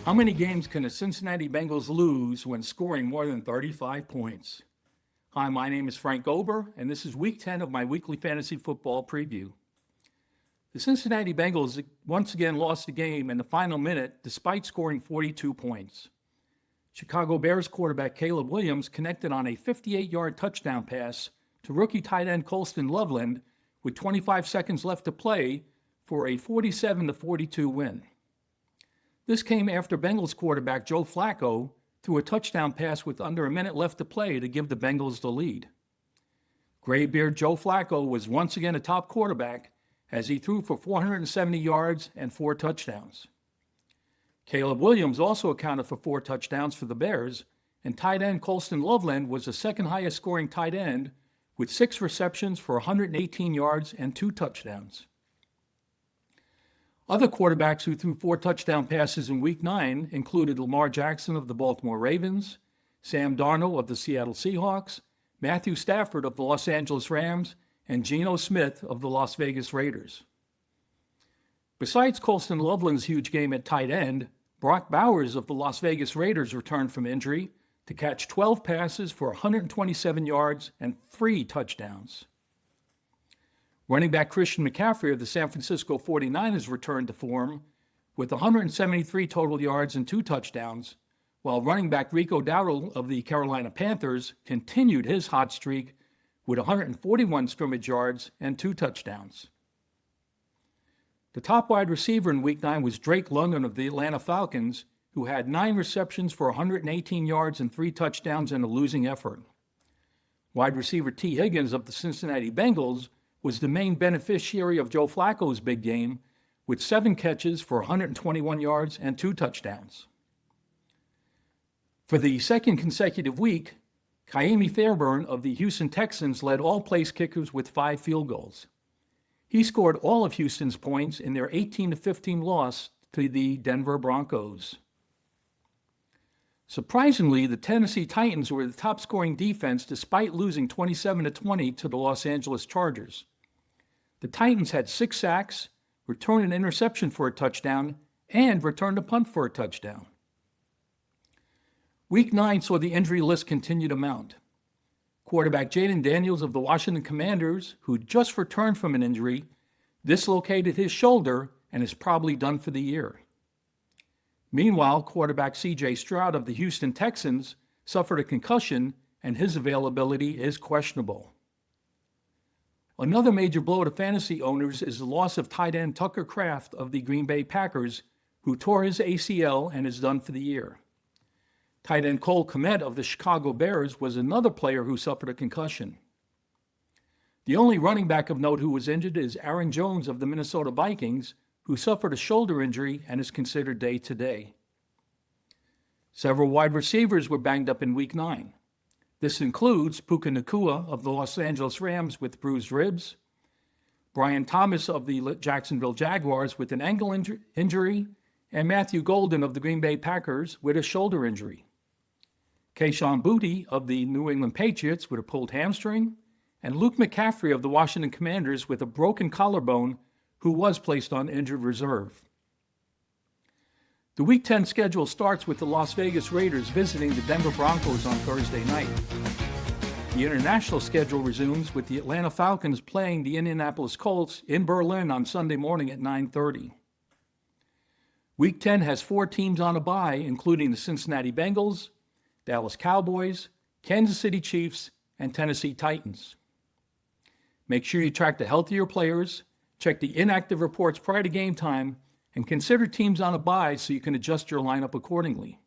How many games can the Cincinnati Bengals lose when scoring more than 35 points? Hi, my name is Frank Ober, and this is week 10 of my weekly fantasy football preview. The Cincinnati Bengals once again lost the game in the final minute despite scoring 42 points. Chicago Bears quarterback Caleb Williams connected on a 58-yard touchdown pass to rookie tight end Colston Loveland with 25 seconds left to play for a 47-42 win. This came after Bengals quarterback Joe Flacco threw a touchdown pass with under a minute left to play to give the Bengals the lead. Graybeard Joe Flacco was once again a top quarterback as he threw for 470 yards and 4 touchdowns. Caleb Williams also accounted for 4 touchdowns for the Bears, and tight end Colston Loveland was the second highest scoring tight end with 6 receptions for 118 yards and 2 touchdowns. Other quarterbacks who threw 4 touchdown passes in Week 9 included Lamar Jackson of the Baltimore Ravens, Sam Darnold of the Seattle Seahawks, Matthew Stafford of the Los Angeles Rams, and Geno Smith of the Las Vegas Raiders. Besides Colston Loveland's huge game at tight end, Brock Bowers of the Las Vegas Raiders returned from injury to catch 12 passes for 127 yards and 3 touchdowns. Running back Christian McCaffrey of the San Francisco 49ers returned to form with 173 total yards and 2 touchdowns, while running back Rico Dowdle of the Carolina Panthers continued his hot streak with 141 scrimmage yards and 2 touchdowns. The top wide receiver in Week 9 was Drake London of the Atlanta Falcons, who had 9 receptions for 118 yards and 3 touchdowns in a losing effort. Wide receiver T. Higgins of the Cincinnati Bengals was the main beneficiary of Joe Flacco's big game with 7 catches for 121 yards and 2 touchdowns. For the second consecutive week, Kaimi Fairburn of the Houston Texans led all place kickers with 5 field goals. He scored all of Houston's points in their 18-15 loss to the Denver Broncos. Surprisingly, the Tennessee Titans were the top scoring defense despite losing 27-20 to the Los Angeles Chargers. The Titans had 6 sacks, returned an interception for a touchdown, and returned a punt for a touchdown. Week 9 saw the injury list continue to mount. Quarterback Jaden Daniels of the Washington Commanders, who just returned from an injury, dislocated his shoulder and is probably done for the year. Meanwhile, quarterback C.J. Stroud of the Houston Texans suffered a concussion and his availability is questionable. Another major blow to fantasy owners is the loss of tight end Tucker Kraft of the Green Bay Packers, who tore his ACL and is done for the year. Tight end Cole Kmet of the Chicago Bears was another player who suffered a concussion. The only running back of note who was injured is Aaron Jones of the Minnesota Vikings, who suffered a shoulder injury and is considered day-to-day. Several wide receivers were banged up in Week 9. This includes Puka Nacua of the Los Angeles Rams with bruised ribs, Brian Thomas of the Jacksonville Jaguars with an ankle injury, and Matthew Golden of the Green Bay Packers with a shoulder injury. Kayshon Boutte of the New England Patriots with a pulled hamstring, and Luke McCaffrey of the Washington Commanders with a broken collarbone, who was placed on injured reserve. The Week 10 schedule starts with the Las Vegas Raiders visiting the Denver Broncos on Thursday night. The international schedule resumes with the Atlanta Falcons playing the Indianapolis Colts in Berlin on Sunday morning at 9:30. Week 10 has 4 teams on a bye, including the Cincinnati Bengals, Dallas Cowboys, Kansas City Chiefs, and Tennessee Titans. Make sure you track the healthier players, check the inactive reports prior to game time, and consider teams on a bye so you can adjust your lineup accordingly.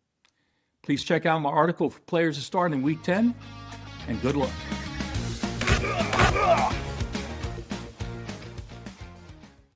Please check out my article for players to start in Week 10, and good luck.